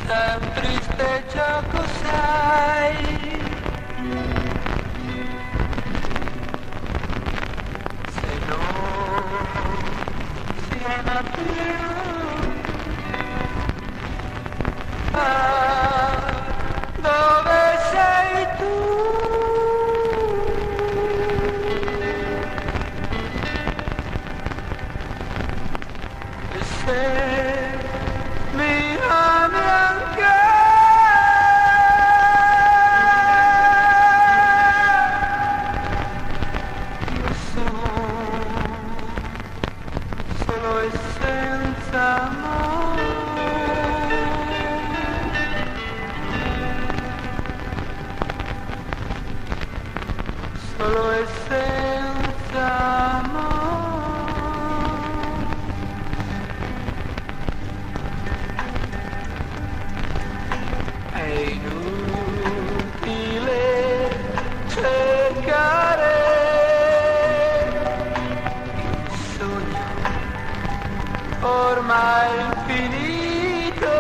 È un triste gioco, sai, se non si ama più. Ah, dove sei tu? E se mi ami anche, io sono solo e senza amore, solo e senza amore. È inutile cercare il sogno ormai infinito,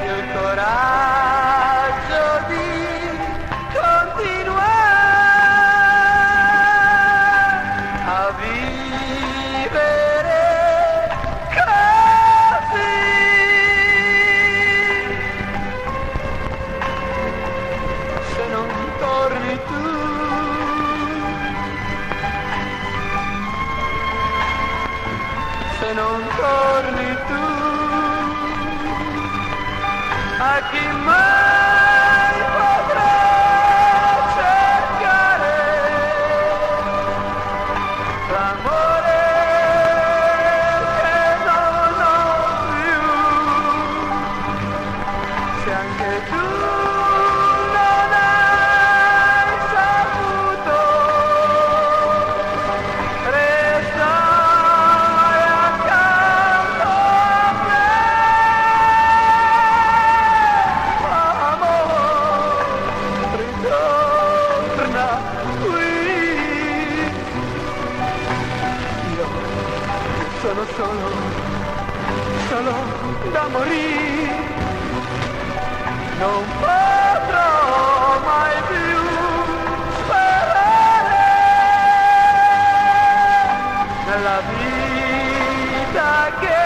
il coraggio di continuare a vivere così. Se non torni tu, se non torni tu, a chi mai potrà cercare l'amore che non ho più, se anche tu non hai saputo restare accanto a me. Amore, ritorna qui. Io sono solo da morire, non potrò mai più sperare nella vita che